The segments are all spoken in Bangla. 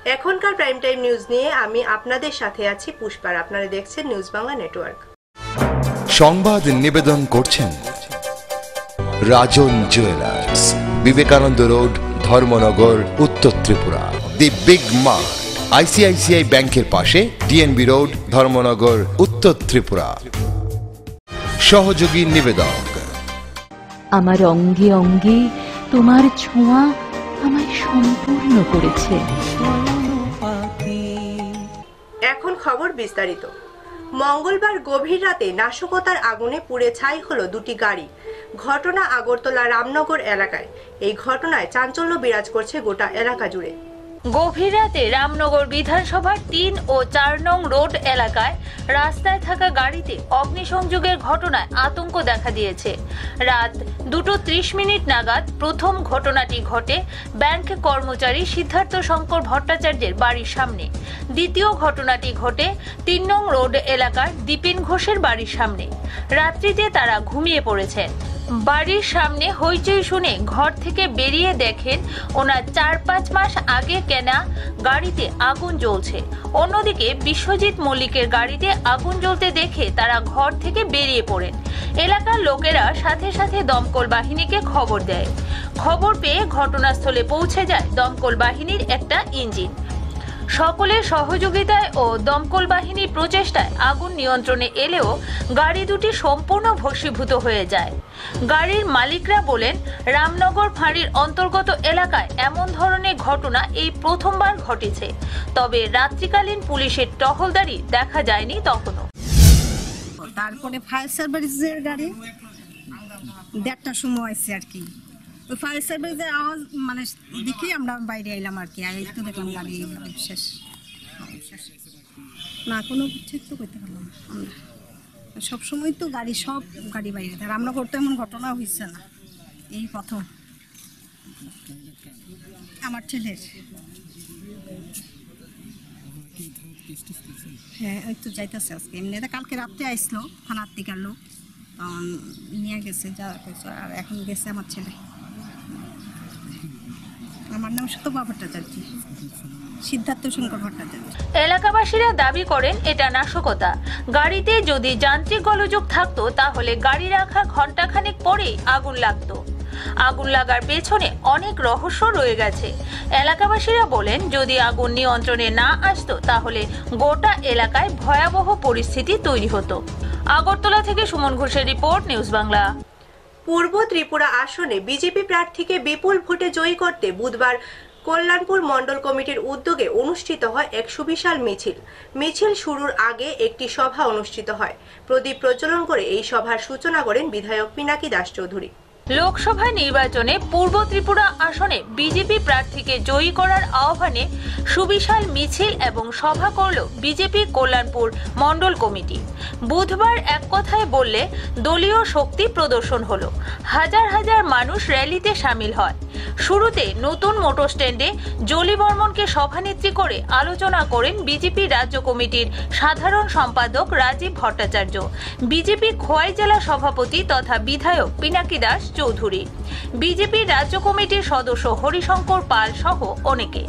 এখনকার প্রাইম টাইম নিউজ নিয়ে আমি আপনাদের সাথে আছি পুষ্পার। আপনারা দেখছেন নিউজ বাংলা নেটওয়ার্ক। সংবাদ নিবেদন করছেন রাজন জুয়েলার্স, বিবেকানন্দ রোড, ধর্মনগর, উত্তর Tripura. The big mart, ICICI ব্যাংকের পাশে, ডিএনবি রোড, ধর্মনগর, উত্তর ত্রিপুরা। সহযোগী নিবেদক। আমার অঙ্গে অঙ্গে তোমার ছোঁয়া আমায় সম্পূর্ণ করেছে। এখন খবর বিস্তারিত। মঙ্গলবার গভীর রাতে নাশকতার আগুনে পুড়ে ছাই হলো দুটি গাড়ি। ঘটনা আগরতলা রামনগর এলাকায়। এই ঘটনায় চাঞ্চল্য বিরাজ করছে গোটা এলাকা জুড়ে। গভীর রাতে রামনগর বিধানসভার ৩ ও ৪ নং রোড এলাকায় রাস্তায় থাকা গাড়িতে অগ্নিসংযোগের ঘটনায় আতঙ্ক দেখা দিয়েছে। রাত 2:30 নাগাদ প্রথম ঘটনাটি ঘটে ব্যাংক কর্মচারী সিদ্ধার্থ শঙ্কর ভট্টাচার্যের বাড়ির সামনে। দ্বিতীয় ঘটনাটি ঘটে ৩ নং রোড এলাকার দীপিন ঘোষের বাড়ির সামনে। রাত্রিতে তারা ঘুমিয়ে পড়েছেন। বাড়ির সামনে হইচই শুনে ঘর থেকে বেরিয়ে দেখেন ওনার 4-5 মাস আগে কেনা গাড়িতে আগুন জ্বলছে। অন্যদিকে বিশ্বজিৎ মল্লিকের গাড়িতে আগুন জ্বলতে দেখে তারা ঘর থেকে বেরিয়ে পড়েন। এলাকার লোকেরা সাথে সাথে দমকল বাহিনীকে খবর দেয়। খবর পেয়ে ঘটনাস্থলে পৌঁছে যায় দমকল বাহিনীর একটা ইঞ্জিন। সকলের সহযোগিতায় ও দমকল বাহিনীর প্রচেষ্টায় আগুন নিয়ন্ত্রণে এলেও গাড়ি দুটি সম্পূর্ণ ভস্মীভূত হয়ে যায়। গাড়ির মালিকরা বলেন, রামনগর ফাঁড়ির অন্তর্গত এলাকায় এমন ধরনের ঘটনা এই প্রথমবার ঘটেছে। তবে রাত্রিকালীন পুলিশের টহলদারি দেখা যায়নি তখনও। তারপরে ফায়ার সার্ভিসের গাড়ি 1:30টার সময় আসছে আর কি। তো ফায়ার সার্ভিসের আওয়াজ মানে দেখি আমরা বাইরে এলাম আর কি। আর একটু দেখলাম গাড়ি শেষ না, কোনো ঠিক তো করতে পারলাম না। আমরা সবসময় তো সব গাড়ি বাইরে থাকে, আমরা করতে এমন ঘটনা হয়েছে না, এই প্রথম। আমার ছেলের হ্যাঁ ওই তো যাইতেছে আজকে। এমনি কালকে রাত্রে আসলো থানার থেকে লোক, নিয়ে গেছে যা আর এখন গেছে আমার ছেলে। আমার নাম সুতপা ভট্টাচার্য, সিদ্ধার্থ শঙ্কর ভট্টাচার্য। এলাকাবাসীরা দাবি করেন এটা নাশকতা। গাড়িতে যদি যান্ত্রিক গোলযোগ থাকতো তাহলে গাড়ি রাখার ঘন্টাখানেক পরেই আগুন লাগতো। আগুন লাগার পেছনে অনেক রহস্য রয়ে গেছে। এলাকাবাসীরা বলেন, যদি আগুন নিয়ন্ত্রণে না আসতো তাহলে গোটা এলাকায় ভয়াবহ পরিস্থিতি তৈরি হতো। আগরতলা থেকে সুমন ঘোষের রিপোর্ট, নিউজ বাংলা। পূর্ব ত্রিপুরা আসনে বিজেপি প্রার্থীকে বিপুল ভোটে জয়ী করতে বুধবার কল্যাণপুর মণ্ডল কমিটির উদ্যোগে অনুষ্ঠিত হয় এক সুবিশাল মিছিল। মিছিল শুরুর আগে একটি সভা অনুষ্ঠিত হয়। প্রদীপ প্রজ্বলন করে এই সভার সূচনা করেন বিধায়ক পিনাকি দাস চৌধুরী। লোকসভা নির্বাচনে পূর্ব ত্রিপুরা আসনে বিজেপি প্রার্থীকে জয়ী করার আহ্বানে সুবিশাল মিছিল এবং সভা করল বিজেপি কল্যাণপুর মণ্ডল কমিটি। বুধবার এক কথায় বললে দলীয় শক্তি প্রদর্শন হলো। হাজার হাজার মানুষ র্যালিতে সামিল হয়। শুরুতে নতুন মোটর স্ট্যান্ডে জলি বর্মনকে সভানেত্রী করে আলোচনা করেন বিজেপি রাজ্য কমিটির সাধারণ সম্পাদক রাজীব ভট্টাচার্য, বিজেপি খোয়াই জেলা সভাপতি তথা বিধায়ক পিনাকি দাস চৌধুরী, বিজেপি রাজ্য কমিটির সদস্য হরিশঙ্কর পাল সহ অনেকে।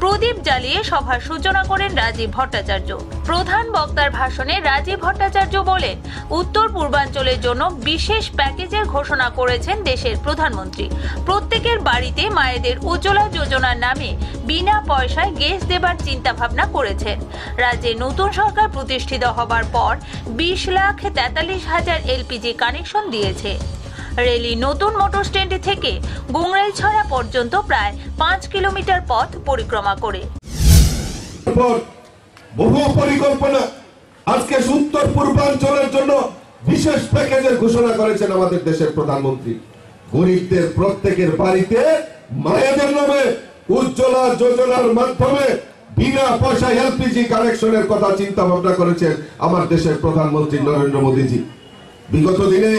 প্রদীপ জ্বালিয়ে সভার সূচনা করেন রাজীব ভট্টাচার্য। প্রধান বক্তার ভাষণে রাজীব ভট্টাচার্য বলেন, উত্তর পূর্বাঞ্চলের জন্য বিশেষ প্যাকেজের ঘোষণা করেছেন দেশের প্রধানমন্ত্রী। প্রত্যেকের বাড়িতে মায়েদের উজ্জ্বলা যোজনার নামে বিনা পয়সায় গ্যাস দেবার চিন্তা ভাবনা করেছেন। রাজ্যে নতুন সরকার প্রতিষ্ঠিত হবার পর 20,43,000 এলপিজি কানেকশন দিয়েছে। রেলি নতুন মোটর স্ট্যান্ড থেকে গুংরাইছড়া পর্যন্ত প্রায় 5 কিলোমিটার পথ পরিক্রমা করে। বহু পরিকল্পনা আজকে উত্তর পূর্বাঞ্চলের জন্য বিশেষ প্যাকেজের ঘোষণা করেছেন আমাদের দেশের প্রধানমন্ত্রী। গরিবদের প্রত্যেকের বাড়িতে মায়েদের নামে উজ্জ্বলা যোজনার মাধ্যমে বিনা পয়সায় এলপিজি কানেকশনের কথা চিন্তা ভাবনা করেছেন আমার দেশের প্রধানমন্ত্রী নরেন্দ্র মোদীজি। বিগত দিনে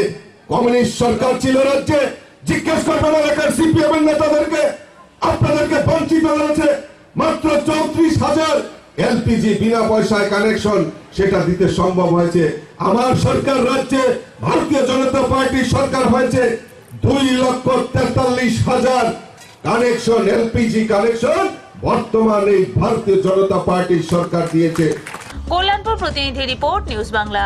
কমিউনিস্ট সরকার ছিল রাজ্যে, জিজ্ঞেস করবেন এলাকার সিপিএম এর নেতাদেরকে, আপনাদেরকে বঞ্চিত করেছে মাত্র 34,000 এলপিজি বিনা পয়সায় কানেকশন, সেটা দিতে সম্ভব হয়েছে। আমার সরকার রাজ্যে ভারতীয় জনতা পার্টির সরকার হয়েছে 2,43,000 কানেকশন, এলপিজি কানেকশন বর্তমান এই ভারতীয় জনতা পার্টির সরকার দিয়েছে। কল্যাণপুর প্রতিনিধি রিপোর্ট, নিউজ বাংলা।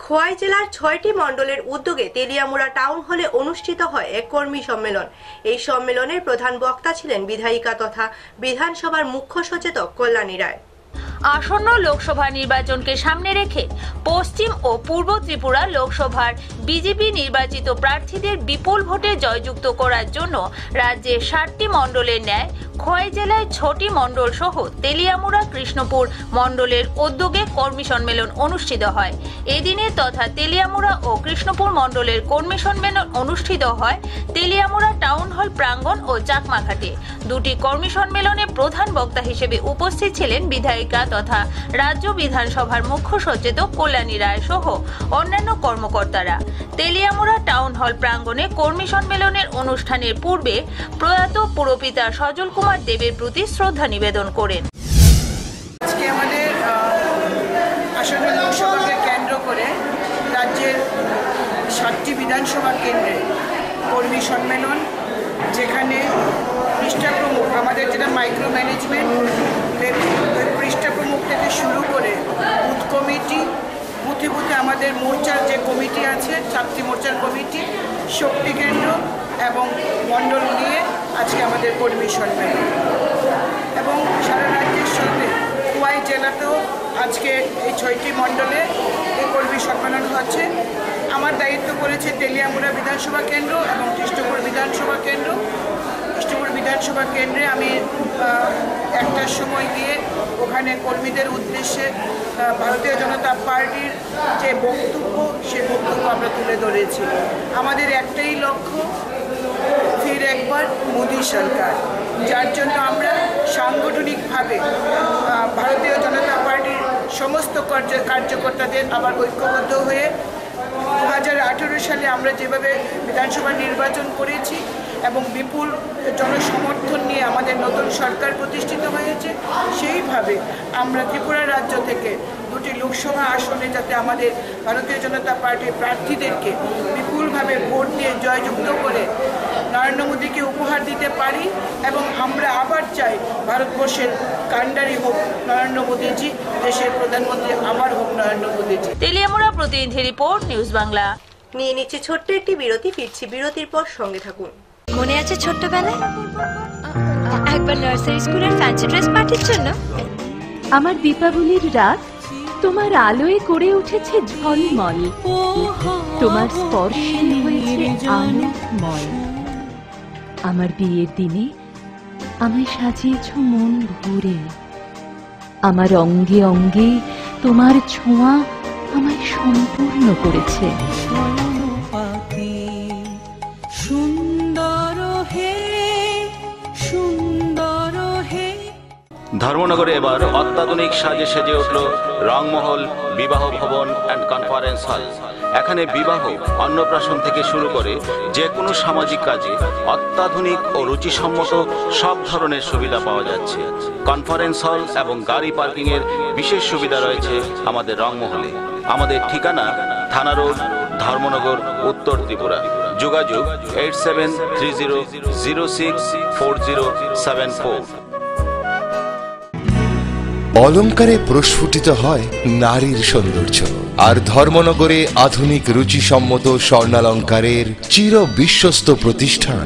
খোয়াই জেলার 6টি মণ্ডলের উদ্যোগে তেলিয়ামুড়া টাউন হলে অনুষ্ঠিত হয় এক কর্মী সম্মেলন। এই সম্মেলনের প্রধান বক্তা ছিলেন বিধায়িকা তথা বিধানসভার মুখ্য সচেতক কল্যাণী রায়। আসন্ন লোকসভা নির্বাচনকে সামনে রেখে পশ্চিম ও পূর্ব ত্রিপুরা লোকসভার বিজেপি নির্বাচিত প্রার্থীদের বিপুল ভোটে জয়যুক্ত করার জন্য রাজ্যের 7টি মণ্ডলের ন্যায় খোয়াই জেলায় 6টি মণ্ডল সহ তেলিয়ামুড়া কৃষ্ণপুর মণ্ডলের উদ্যোগে কর্মী সম্মেলন অনুষ্ঠিত হয়। এদিনে তথা তেলিয়ামুড়া ও কৃষ্ণপুর মণ্ডলের কর্মী সম্মেলন অনুষ্ঠিত হয় তেলিয়ামুড়া টাউন হল প্রাঙ্গণ ও চাকমাঘাটে। দুটি কর্মী সম্মেলনে প্রধান বক্তা হিসেবে উপস্থিত ছিলেন বিধায়িকা তথা রাজ্য বিধানসভার মুখ্য সচেতক কল্যাণী রায় সহ অন্যান্য কর্মকর্তারা। তেলিয়ামুড়া টাউন হল প্রাঙ্গণে কর্মী সম্মেলনের অনুষ্ঠানের পূর্বে প্রয়াত পুরপিতা সজল কুমার দেবের প্রতি শ্রদ্ধা নিবেদন করেন। আজকে আমাদের আসন্ন লোকসভাকে কেন্দ্র করে রাজ্যের 7টি বিধানসভা কেন্দ্রে কর্মী সম্মেলন, যেখানে পৃষ্ঠা প্রমুখ আমাদের যেটা মাইক্রো ম্যানেজমেন্ট পৃষ্ঠা প্রমুখ থেকে শুরু করে বুথ কমিটি, বুথে বুথে আমাদের মোর্চার যে কমিটি আছে 7টি মোর্চার কমিটি, শক্তি কেন্দ্র এবং মণ্ডল নিয়ে আজকে আমাদের কর্মী সম্মেলন। এবং সারা রাজ্যের সাথে খোয়াই জেলাতেও আজকে এই 6টি মণ্ডলে এই কর্মী সম্মেলন হচ্ছে। আমার দায়িত্ব করেছে তেলিয়ামুড়া বিধানসভা কেন্দ্র এবং কৃষ্ণপুর বিধানসভা কেন্দ্র। কৃষ্ণপুর বিধানসভা কেন্দ্রে আমি 1টার সময় গিয়ে ওখানে কর্মীদের উদ্দেশ্যে ভারতীয় জনতা পার্টির যে বক্তব্য, সেই বক্তব্য আমরা তুলে ধরেছি। আমাদের একটাই লক্ষ্য, ফির একবার মোদী সরকার, যার জন্য আমরা সাংগঠনিকভাবে ভারতীয় জনতা পার্টির সমস্ত কার্যকর্তাদের আবার ঐক্যবদ্ধ হয়ে 2018 সালে আমরা যেভাবে বিধানসভা নির্বাচন করেছি এবং বিপুল জনসমর্থন নিয়ে আমাদের নতুন সরকার প্রতিষ্ঠিত হয়েছে, সেইভাবে আমরা ত্রিপুরা রাজ্য থেকে 2টি লোকসভা আসনে যাতে আমাদের ভারতীয় জনতা পার্টির প্রার্থীদেরকে বিপুলভাবে ভোট দিয়ে জয়যুক্ত করে নরেন্দ্র মোদীকে উপহার দিতে পারি এবং আমরা আবার চাই ভারতবর্ষের কাণ্ডারি হোক নরেন্দ্র মোদীজি, দেশের প্রধানমন্ত্রী আবার হোক নরেন্দ্র মোদীজি। তেলিয়ামুড়া প্রতিনিধি রিপোর্ট, নিউজ বাংলা। নিয়ে নিচ্ছে ছোট্ট একটি বিরতি, ফিরছি বিরতির পর, সঙ্গে থাকুন। মনে আছে ছোট্টবেলায় একবার নার্সারি স্কুলের ফ্যান্সি ড্রেস পার্টির জন্য? আমার দীপাবলির রাত তোমার আলোয় করে উঠেছে ঝলমল, তোমার স্পর্শে হয়েছে আনন্দময়। আমার বিয়ের দিনে আমায় সাজিয়েছ মন ভরে, আমার অঙ্গে অঙ্গে তোমার ছোঁয়া আমায় সম্পূর্ণ করেছে। ধর্মনগরে এবার অত্যাধুনিক সাজে সেজে উঠল রংমহল বিবাহ ভবন অ্যান্ড কনফারেন্স হল। এখানে বিবাহ, অন্নপ্রাশন থেকে শুরু করে যে কোনো সামাজিক কাজে অত্যাধুনিক ও রুচিসম্মত সব ধরনের সুবিধা পাওয়া যাচ্ছে। কনফারেন্স হল এবং গাড়ি পার্কিং এর বিশেষ সুবিধা রয়েছে আমাদের রংমহলে। আমাদের ঠিকানা থানা রোড, ধর্মনগর, উত্তর ত্রিপুরা। যোগাযোগ 8730064074। অলঙ্কারে প্রস্ফুটিত হয় নারীর সৌন্দর্য, আর ধর্মনগরে আধুনিক রুচিসম্মত স্বর্ণালঙ্কারের চির বিশ্বস্ত প্রতিষ্ঠান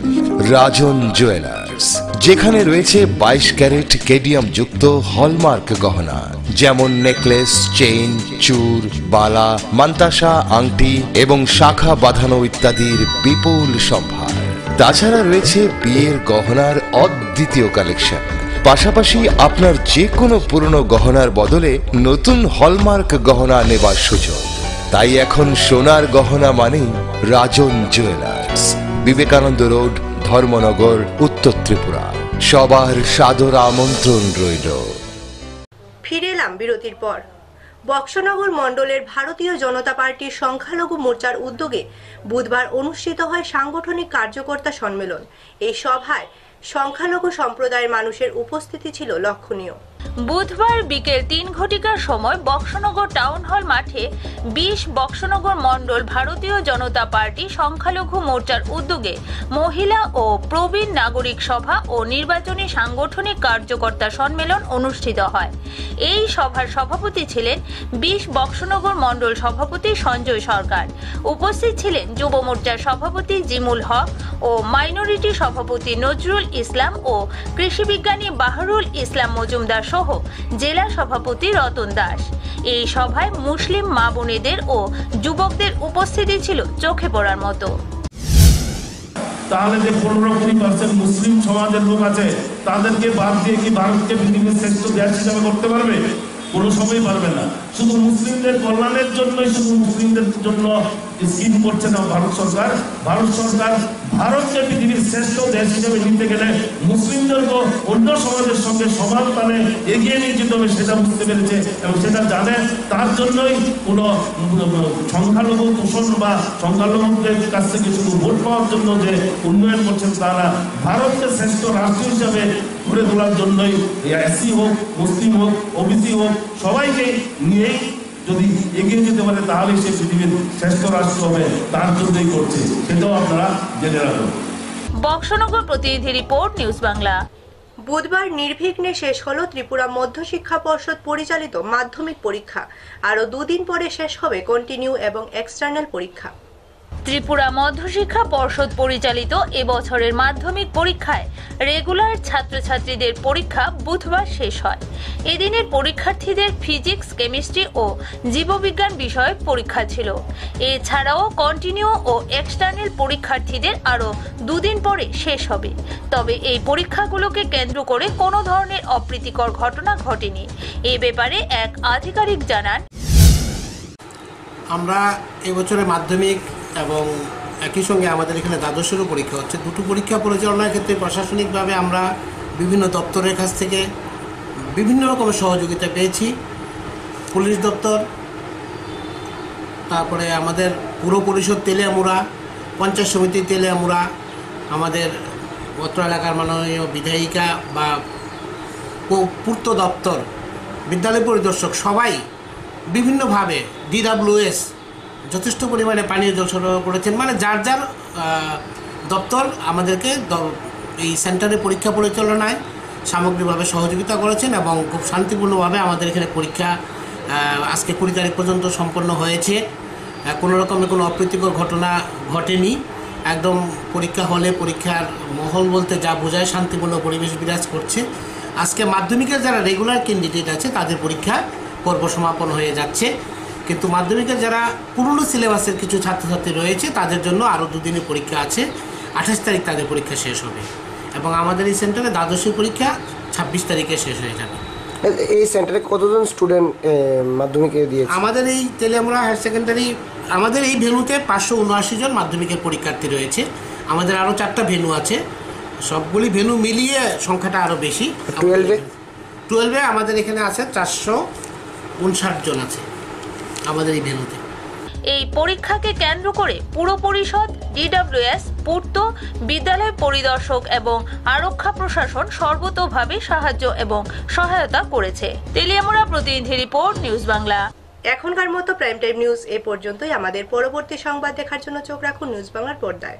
রাজন জুয়েলার্স, যেখানে রয়েছে 22 ক্যারেট কেডিয়াম যুক্ত হলমার্ক গহনা, যেমন নেকলেস, চেইন, চূড়, বালা, মান্তাসা, আংটি এবং শাখা বাঁধানো ইত্যাদির বিপুল সম্ভার। তাছাড়া রয়েছে বিয়ের গহনার অদ্বিতীয় কালেকশন। পাশাপাশি আপনার যে কোনো পুরনো গহনার বদলে নতুন হলমার্ক গহনা নেবার সুযোগ। তাই এখন সোনার গহনা মানেই রাজন জুয়েলার্স, বিবেকানন্দ রোড, ধর্মনগর, উত্তর ত্রিপুরা। সবার সাদর আমন্ত্রণ রইল। ফিরে এলাম বিরতির পর। বক্সনগর মণ্ডলের ভারতীয় জনতা পার্টির সংখ্যালঘু মোর্চার উদ্যোগে বুধবার অনুষ্ঠিত হয় সাংগঠনিক কার্যকর্তা সম্মেলন। এই সভায় সংখ্যালঘু সম্প্রদায়ের মানুষের উপস্থিতি ছিল লক্ষণীয়। বুধবার বিকেল 3 ঘটিকার সময় বক্সনগর টাউন হল মাঠে 20 বক্সনগর মণ্ডল ভারতীয় জনতা পার্টি সংখ্যালঘু মোর্চার উদ্যোগে মহিলা ও প্রবীণ নাগরিক সভা ও নির্বাচনী সাংগঠনিক কার্যকর্তা সম্মেলন অনুষ্ঠিত হয়। এই সভার সভাপতি ছিলেন 20 বক্সনগর মণ্ডল সভাপতি সঞ্জয় সরকার। উপস্থিত ছিলেন যুব মোর্চার সভাপতি জিমুল হক ও মাইনরিটি সভাপতি নজরুল ইসলাম ও কৃষি বিজ্ঞানী বাহরুল ইসলাম মজুমদার সহ জেলা সভাপতি রতন দাস। এই সভায় মুসলিম মা বোনেদের ও যুবকদের উপস্থিতি ছিল চোখে পড়ার মতো। তাহলে যে 15-20% মুসলিম সমাজের লোক আছে তাদেরকে বাদ দিয়ে কি ভারতকে পৃথিবীর শ্রেষ্ঠ দেশ হিসাবে করতে পারবে? কোনো সময় পারবে না। শুধু মুসলিমদের কল্যাণের জন্যই শুধু মুসলিমদের জন্য স্কিম করছে না ভারত সরকার। ভারত সরকার ভারতকে পৃথিবীর শ্রেষ্ঠ দেশ হিসেবে নিতে গেলে মুসলিমদেরকে অন্য সমাজের সঙ্গে সমান তালে এগিয়ে নিয়ে যেতে হবে, সেটা বুঝতে পেরেছে এবং সেটা জানে। তার জন্যই কোনো সংখ্যালঘু দূষণ বা সংখ্যালঘুদের কাছ থেকে শুধু ভোট পাওয়ার জন্য যে উন্নয়ন করছেন তারা ভারতকে শ্রেষ্ঠ রাষ্ট্র হিসাবে গড়ে তোলার জন্যই এসসি হোক, মুসলিম হোক, ওবিসি হোক, সবাইকে নিয়েই যদি এগিয়ে যেতে পারে তাহলে সে পৃথিবীর শ্রেষ্ঠ রাষ্ট্র হবে, তার জন্যই করছে, সেটাও আপনারা জেনে রাখুন। বক্সনগর প্রতিনিধি রিপোর্ট, নিউজ বাংলা। বুধবার নির্বিঘ্নে শেষ হলো ত্রিপুরা মধ্যশিক্ষা পর্ষদ পরিচালিত মাধ্যমিক পরীক্ষা। আরও 2 দিন পরে শেষ হবে কন্টিনিউ এবং এক্সটার্নাল পরীক্ষা। ত্রিপুরা মধ্যশিক্ষা পর্ষদ পরিচালিত এবছরের মাধ্যমিক পরীক্ষায় রেগুলার ছাত্রছাত্রীদের পরীক্ষা বুধবার শেষ হয়। এদিনের পরীক্ষার্থীদের ফিজিক্স, কেমিস্ট্রি ও জীববিজ্ঞান বিষয়ে পরীক্ষা ছিল। এছাড়াও কন্টিনিউ ও এক্সটার্নাল পরীক্ষার্থীদের আরও 2 দিন পরে শেষ হবে। তবে এই পরীক্ষাগুলোকে কেন্দ্র করে কোনো ধরনের অপ্রীতিকর ঘটনা ঘটেনি। এ ব্যাপারে এক আধিকারিক জানান, আমরা এবছরে মাধ্যমিক এবং একই সঙ্গে আমাদের এখানে দ্বাদশেরও পরীক্ষা হচ্ছে। দুটো পরীক্ষা পরিচালনার ক্ষেত্রে প্রশাসনিকভাবে আমরা বিভিন্ন দপ্তরের কাছ থেকে বিভিন্ন রকমের সহযোগিতা পেয়েছি। পুলিশ দপ্তর, তারপরে আমাদের পুর পরিষদ তেলিয়ামুড়া, পঞ্চায়েত সমিতি তেলিয়ামুড়া, আমাদের অত্র এলাকার মাননীয় বিধায়িকা বা পূর্ত দপ্তর, বিদ্যালয় পরিদর্শক সবাই বিভিন্নভাবে DWS যথেষ্ট পরিমাণে পানীয় জল সরবরাহ করেছেন। মানে যার যার দপ্তর আমাদেরকে এই সেন্টারে পরীক্ষা পরিচালনায় সামগ্রিকভাবে সহযোগিতা করেছেন এবং খুব শান্তিপূর্ণভাবে আমাদের এখানে পরীক্ষা আজকে 20 তারিখ পর্যন্ত সম্পন্ন হয়েছে। কোনো রকমের কোনো অপ্রীতিকর ঘটনা ঘটেনি। একদম পরীক্ষা হলে পরীক্ষার মহল বলতে যা বোঝায় শান্তিপূর্ণ পরিবেশ বিরাজ করছে। আজকে মাধ্যমিকের যারা রেগুলার ক্যান্ডিডেট আছে তাদের পরীক্ষা পর্ব সমাপন হয়ে যাচ্ছে, কিন্তু মাধ্যমিকের যারা পুরনো সিলেবাসের কিছু ছাত্রছাত্রী রয়েছে তাদের জন্য আরও 2 দিনের পরীক্ষা আছে। 28 তারিখ তাদের পরীক্ষা শেষ হবে এবং আমাদের এই সেন্টারে দ্বাদশের পরীক্ষা 26 তারিখে শেষ হয়ে যাবে। এই সেন্টারে কতজন স্টুডেন্ট মাধ্যমিকে দিয়েছে? আমাদের এই তেলিয়ামুড়া হায়ার সেকেন্ডারি আমাদের এই ভেন্যুতে 579 জন মাধ্যমিকের পরীক্ষার্থী রয়েছে। আমাদের আরও 4টা ভেন্যু আছে, সবগুলি ভেন্যু মিলিয়ে সংখ্যাটা আরও বেশি। 12-এ আমাদের এখানে আছে 459 জন আছে আমাদের এই ভেন্যুতে। এই পরীক্ষাকে কেন্দ্র করে পুর পরিষদ, DWS, পূর্ত, বিদ্যালয় পরিদর্শক এবং আরক্ষা প্রশাসন সর্বতোভাবে সাহায্য এবং সহায়তা করেছে। তেলিয়ামুড়া প্রতিনিধি রিপোর্ট, নিউজ বাংলা। এখনকার মতো প্রাইম টাইম নিউজ এ পর্যন্তই। আমাদের পরবর্তী সংবাদ দেখার জন্য চোখ রাখুন নিউজ বাংলার পর্দায়।